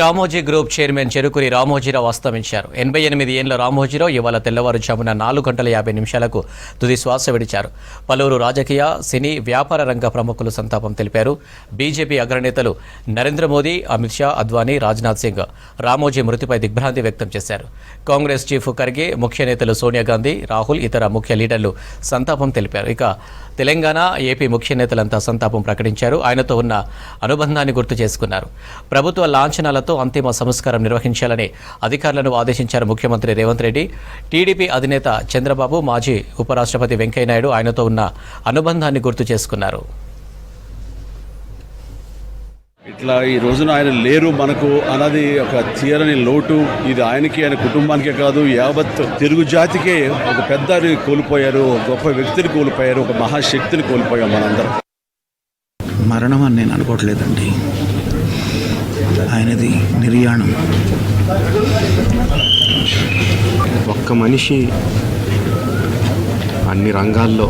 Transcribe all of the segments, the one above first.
Ramoji group chairman Cherukuri Ramoji Rao అస్తమించారు. 88 ఏళ్ల రామోజీరావు ఇవాళ తెల్లవారుజామున 4:50 తుది శ్వాస విడిచారు. పలువురు రాజకీయ, సినీ, వ్యాపార రంగ ప్రముఖులు సంతాపం తెలిపారు. బీజేపీ అగ్రనేతలు నరేంద్ర మోదీ, అమిత్ షా, అద్వానీ, రాజ్నాథ్ సింగ్ రామోజీ మృతిపై దిగ్భ్రాంతి వ్యక్తం చేశారు. కాంగ్రెస్ చీఫ్ ఖర్గే, ముఖ్య నేతలు సోనియా గాంధీ, రాహుల్, ఇతర ముఖ్య లీడర్లు సంతాపం తెలిపారు. ఇక తెలంగాణ, ఏపీ ముఖ్య నేతలంతా సంతాపం ప్రకటించారు. ఆయనతో ఉన్న అనుబంధాన్ని గుర్తు చేసుకున్నారు. ప్రభుత్వ లాంఛనాలతో అంతిమ సంస్కారం నిర్వహించాలని అధికారులను ఆదేశించారు ముఖ్యమంత్రి రేవంత్ రెడ్డి. టీడీపీ అధినేత చంద్రబాబు, మాజీ ఉపరాష్ట్రపతి వెంకయ్యనాయుడు ఆయనతో ఉన్న అనుబంధాన్ని గుర్తు చేసుకున్నారు. ఇట్లా ఈ రోజున ఆయన లేరు మనకు అన్నది ఒక తీరని లోటు. ఇది ఆయనకి, ఆయన కుటుంబానికే కాదు, యావత్ తెలుగు జాతికే ఒక పెద్దని కోల్పోయారు, గొప్ప వ్యక్తిని కోల్పోయారు, ఒక మహాశక్తిని కోల్పోయాం మనందరం. మరణం అని నేను అనుకోవట్లేదండి. ఆయనది నిర్యాణం. ఒక్క మనిషి అన్ని రంగాల్లో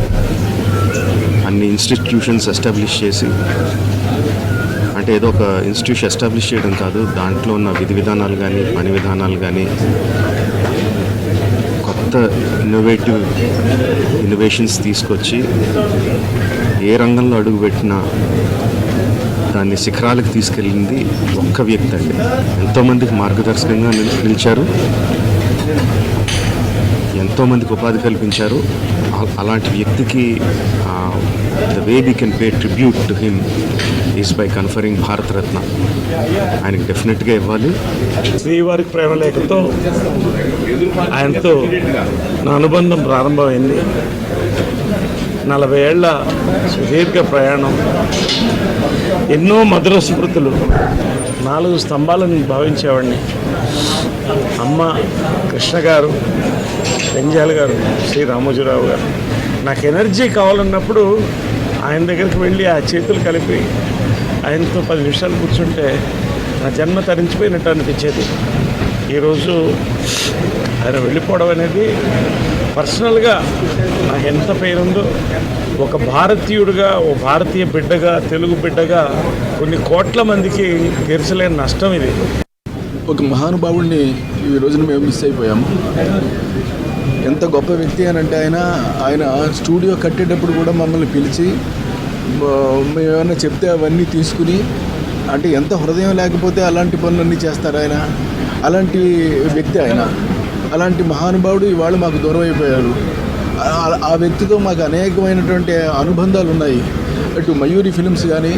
అన్ని ఇన్స్టిట్యూషన్స్ ఎస్టాబ్లిష్ చేసి, అంటే ఏదో ఒక ఇన్స్టిట్యూషన్ ఎస్టాబ్లిష్ చేయడం కాదు, దాంట్లో ఉన్న విధి విధానాలు కానీ పని విధానాలు కానీ కొత్త ఇన్నోవేషన్స్ తీసుకొచ్చి ఏ రంగంలో అడుగుపెట్టినా దాన్ని శిఖరాలకు తీసుకెళ్ళింది ఒక్క వ్యక్తి అండి. ఎంతోమందికి మార్గదర్శకంగా నిలిచారు, ఎంతోమందికి ఉపాధి కల్పించారు. అలాంటి వ్యక్తికి the way we can pay tribute to him is by conferring Bharat Ratna. ఆయనకి డెఫినెట్గా ఇవ్వాలి. శ్రీవారి ప్రేమలేఖతో ఆయనతో నా అనుబంధం ప్రారంభమైంది. 40 ఏళ్ల సుదీర్ఘ ప్రయాణం, ఎన్నో మధుర స్మృతులు. 4 స్తంభాలను భావించేవాడిని. అమ్మ కృష్ణ గారు, పెంజాల్ గారు, శ్రీ రామోజీరావు గారు. నాకు ఎనర్జీ కావాలన్నప్పుడు ఆయన దగ్గరికి వెళ్ళి ఆ చేతులు కలిపి ఆయనతో 10 నిమిషాలు కూర్చుంటే నా జన్మ తరించిపోయినట్టు అనిపించేది. ఈరోజు ఆయన వెళ్ళిపోవడం అనేది పర్సనల్గా నాకు ఎంత పేరుందో, ఒక భారతీయుడిగా, ఓ భారతీయ బిడ్డగా, తెలుగు బిడ్డగా కొన్ని కోట్ల మందికి తీర్చలేని నష్టం ఇది. ఒక మహానుభావుడిని ఈ రోజున మేము మిస్ అయిపోయాము. ఎంత గొప్ప వ్యక్తి అని అంటే ఆయన స్టూడియో కట్టేటప్పుడు కూడా మమ్మల్ని పిలిచి మేము ఏమైనా చెప్తే అవన్నీ తీసుకుని, అంటే ఎంత హృదయం లేకపోతే అలాంటి పనులన్నీ చేస్తారు ఆయన. అలాంటి వ్యక్తి ఆయన. అలాంటి మహానుభావుడు ఇవాళ మాకు దూరం అయిపోయారు. ఆ వ్యక్తితో మాకు అనేకమైనటువంటి అనుబంధాలు ఉన్నాయి. ఇటు మయూరి ఫిలిమ్స్ కానీ,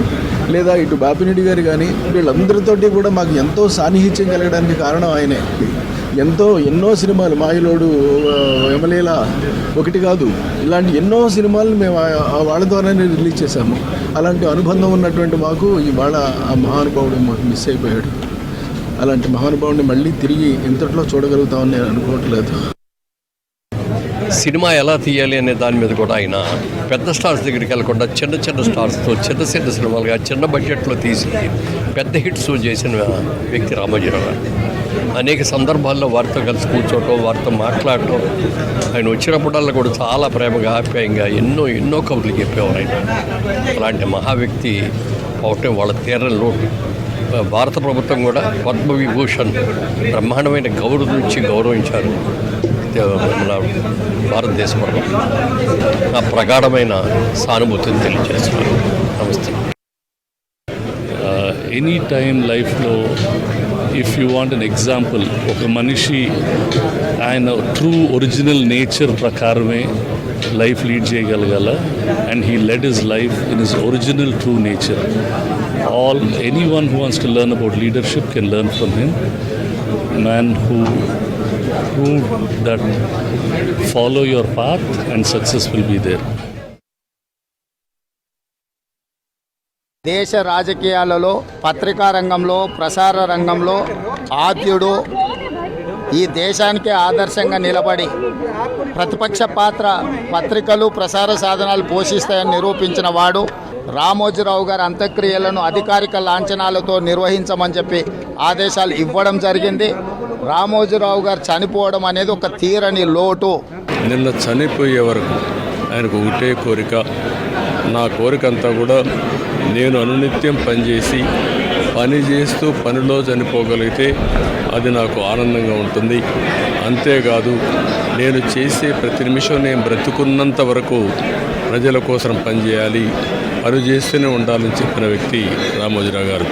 లేదా ఇటు బాపిరెడ్డి గారు కానీ, వీళ్ళందరితోటి కూడా మాకు ఎంతో సాన్నిహిత్యం కలగడానికి కారణం ఆయనే. ఎన్నో సినిమాలు, మాయలోడు, యమలీల ఒకటి కాదు, ఇలాంటి ఎన్నో సినిమాలు మేము వాళ్ళ ద్వారానే రిలీజ్ చేశాము. అలాంటి అనుబంధం ఉన్నటువంటి మాకు ఇవాళ ఆ మహానుభావుడు మాకు మిస్ అయిపోయాడు. అలాంటి మహానుభావుడిని మళ్ళీ తిరిగి ఇంతట్లో చూడగలుగుతామని నేను అనుకోవట్లేదు. సినిమా ఎలా తీయాలి అనే దాని మీద కూడా ఆయన పెద్ద స్టార్స్ దగ్గరికి వెళ్ళకుండా చిన్న స్టార్స్తో చిన్న సినిమాలుగా చిన్న బడ్జెట్లో తీసి పెద్ద హిట్స్ చేసిన వ్యక్తి రామోజీరావు గారు. అనేక సందర్భాల్లో వారితో కలిసి కూర్చోవటం, వారితో మాట్లాడటం, ఆయన వచ్చినప్పుడల్లా కూడా చాలా ప్రేమగా, ఆప్యాయంగా ఎన్నో కబుర్లు చెప్పేవారు ఆయన. అలాంటి మహా వ్యక్తి అవటం వాళ్ళ తీరని లోటు. భారత ప్రభుత్వం కూడా పద్మవిభూషణ్ బ్రహ్మాండమైన గౌరవించారు మన భారతదేశ ప్రభుత్వం. నా ప్రగాఢమైన సానుభూతిని తెలియజేస్తున్నారు. నమస్తే. ఎనీ టైం లైఫ్లో if you want an example, ఒక మనిషి ఆయన ట్రూ ఒరిజినల్ నేచర్ ప్రకారమే లైఫ్ లీడ్ చేయగలగాల. And he led his life in his original true nature. Anyone who wants to learn about leadership can learn from him. Man who proved that follow your path and success will be there. దేశ రాజకీయాలలో, పత్రికా రంగంలో, ప్రసార రంగంలో ఆద్యుడు, ఈ దేశానికే ఆదర్శంగా నిలబడి ప్రతిపక్ష పాత్ర పత్రికలు, ప్రసార సాధనాలు పోషిస్తాయని నిరూపించిన వాడు. రామోజీరావు గారి అంత్యక్రియలను అధికారిక లాంఛనాలతో నిర్వహించమని చెప్పి ఆదేశాలు ఇవ్వడం జరిగింది. రామోజీరావు గారు చనిపోవడం అనేది ఒక తీరని లోటు. నిన్న చనిపోయే వరకు ఆయనకు ఒకటే కోరిక, నా కోరిక అంతా కూడా నేను అనునిత్యం పనిచేసి పని చేస్తూ పనిలో చనిపోగలిగితే అది నాకు ఆనందంగా ఉంటుంది. అంతేకాదు నేను చేసే ప్రతి నిమిషం నేను బ్రతుకున్నంత వరకు ప్రజల కోసం పనిచేయాలి, పని చేస్తూనే ఉండాలని చెప్పిన వ్యక్తి రామోజీరావు గారు.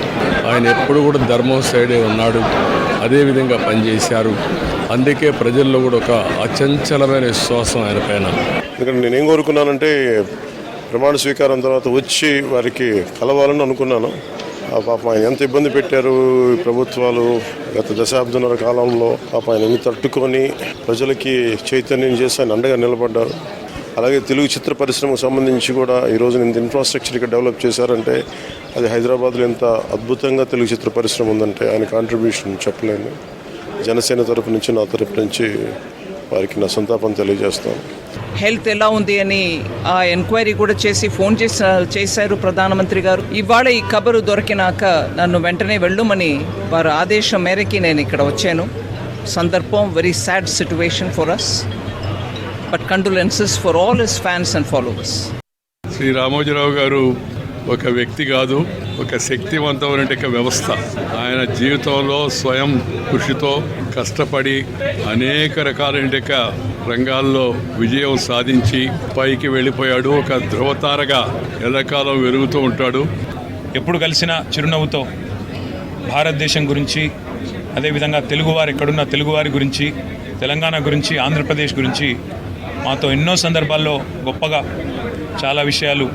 ఆయన ఎప్పుడు కూడా ధర్మం సైడే ఉన్నాడు, అదేవిధంగా పనిచేశారు. అందుకే ప్రజల్లో కూడా ఒక అచంచలమైన విశ్వాసం ఆయన పైన. ఎందుకంటే నేనేం కోరుకున్నానంటే ప్రమాణ స్వీకారం తర్వాత వచ్చి వారికి కలవాలని అనుకున్నాను. పాపం ఆయన ఎంత ఇబ్బంది పెట్టారు ఈ ప్రభుత్వాలు గత దశాబ్దంన్నర కాలంలో. పాపం ఆయన ఎన్ని తట్టుకొని ప్రజలకి చైతన్యం చేసి ఆయన అండగా నిలబడ్డారు. అలాగే తెలుగు చిత్ర పరిశ్రమకు సంబంధించి కూడా ఈరోజు ఇంత ఇన్ఫ్రాస్ట్రక్చర్ ఇక్కడ డెవలప్ చేశారంటే అది హైదరాబాద్లో ఎంత అద్భుతంగా తెలుగు చిత్ర పరిశ్రమ ఉందంటే ఆయన కాంట్రిబ్యూషన్ చెప్పలేను. జనసేన తరపు నుంచి, నా తరపు నుంచి వారికి నా సంతాపం తెలియజేస్తాను. హెల్త్ ఎలా ఉంది అని ఆ ఎంక్వైరీ కూడా చేసి ఫోన్ చేశారు ప్రధానమంత్రి గారు. ఇవాళ ఈ ఖబరు దొరికినాక నన్ను వెంటనే వెళ్ళమని వారి ఆదేశం మేరకి నేను ఇక్కడ వచ్చాను. సందర్భం very sad situation for us, but condolences for all his fans and followers. Shri Ramoji Rao గారు ఒక వ్యక్తి కాదు, ఒక శక్తివంతమైన వ్యవస్థ. ఆయన జీవితంలో స్వయం కృషితో కష్టపడి అనేక రకాలైన రంగాల్లో విజయం సాధించి పైకి వెళ్ళిపోయాడు. ఒక ధ్రువతారగా ఎల్లకాలం వెలుగుతూ ఉంటాడు. ఎప్పుడు కలిసినా చిరునవ్వుతో భారతదేశం గురించి, అదేవిధంగా తెలుగువారు ఎక్కడున్న తెలుగువారి గురించి, తెలంగాణ గురించి, ఆంధ్రప్రదేశ్ గురించి మాతో ఎన్నో సందర్భాల్లో గొప్పగా చాలా విషయాలు,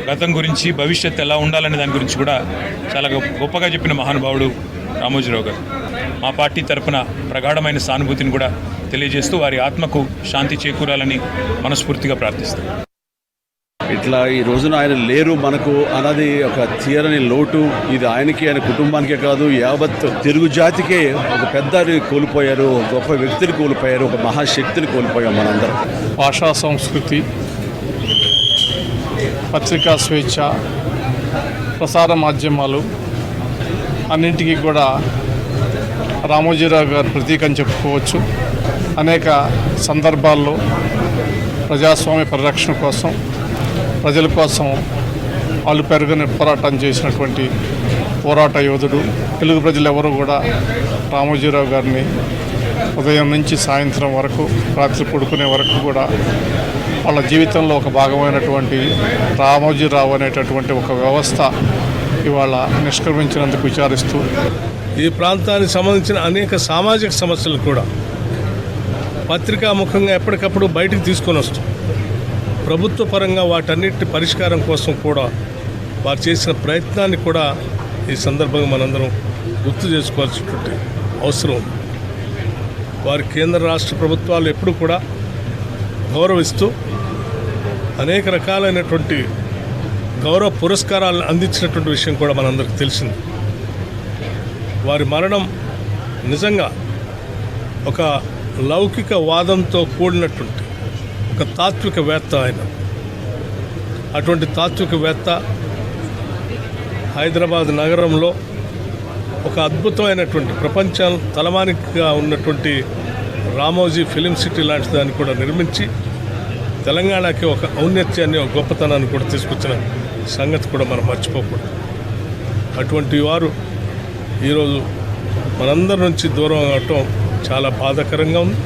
గతం గురించి, భవిష్యత్తు ఎలా ఉండాలనే దాని గురించి కూడా చాలా గొప్పగా చెప్పిన మహానుభావుడు రామోజీరావు గారు. మా పార్టీ తరఫున ప్రగాఢమైన సానుభూతిని కూడా తెలియజేస్తూ వారి ఆత్మకు శాంతి చేకూరాలని మనస్ఫూర్తిగా ప్రార్థిస్తాం. ఇట్లా ఈ రోజున ఆయన లేరు మనకు అన్నది ఒక తీరని లోటు. ఇది ఆయనకి, ఆయన కుటుంబానికే కాదు, యావత్ తెలుగు జాతికే ఒక పెద్ద కోల్పోయారు, గొప్ప వ్యక్తిని కోల్పోయారు, ఒక మహాశక్తిని కోల్పోయాం మనందరం. భాషా సంస్కృతి, పత్రికా స్వేచ్ఛ, ప్రసార మాధ్యమాలు అన్నింటికీ కూడా రామోజీరావు గారు ప్రతీక అని చెప్పుకోవచ్చు. అనేక సందర్భాల్లో ప్రజాస్వామ్య పరిరక్షణ కోసం, ప్రజల కోసం వాళ్ళు పెరుగని పోరాటం చేసినటువంటి పోరాట యోధుడు. తెలుగు ప్రజలు ఎవరు కూడా రామోజీరావు గారిని ఉదయం నుంచి సాయంత్రం వరకు, రాత్రి పడుకునే వరకు కూడా వాళ్ళ జీవితంలో ఒక భాగమైనటువంటి రామోజీరావు అనేటటువంటి ఒక వ్యవస్థ ఇవాళ నిష్క్రమించినందుకు విచారిస్తూ ఈ ప్రాంతానికి సంబంధించిన అనేక సామాజిక సమస్యలు కూడా పత్రికాముఖంగా ఎప్పటికప్పుడు బయటికి తీసుకొని వస్తాం. ప్రభుత్వ పరంగా వాటన్నిటి పరిష్కారం కోసం కూడా వారు చేసిన ప్రయత్నాన్ని కూడా ఈ సందర్భంగా మనందరం గుర్తు చేసుకోవాల్సినటువంటి అవసరం ఉంది. వారి కేంద్ర రాష్ట్ర ప్రభుత్వాలు ఎప్పుడు కూడా గౌరవిస్తూ అనేక రకాలైనటువంటి గౌరవ పురస్కారాలను అందించినటువంటి విషయం కూడా మనందరికీ తెలిసింది. వారి మరణం నిజంగా ఒక లౌకిక వాదంతో కూడినటువంటి ఒక తాత్వికవేత్త ఆయన. అటువంటి తాత్వికవేత్త హైదరాబాద్ నగరంలో ఒక అద్భుతమైనటువంటి ప్రపంచం తలమానికగా ఉన్నటువంటి రామోజీ ఫిలిం సిటీ లాంటి దాన్ని కూడా నిర్మించి తెలంగాణకి ఒక ఔన్నత్యాన్ని, ఒక గొప్పతనాన్ని కూడా తీసుకొచ్చిన సంగతి కూడా మనం మర్చిపోకూడదు. అటువంటి వారు ఈరోజు మనందరి నుంచి దూరం అవటం చాలా బాధాకరంగా ఉంది.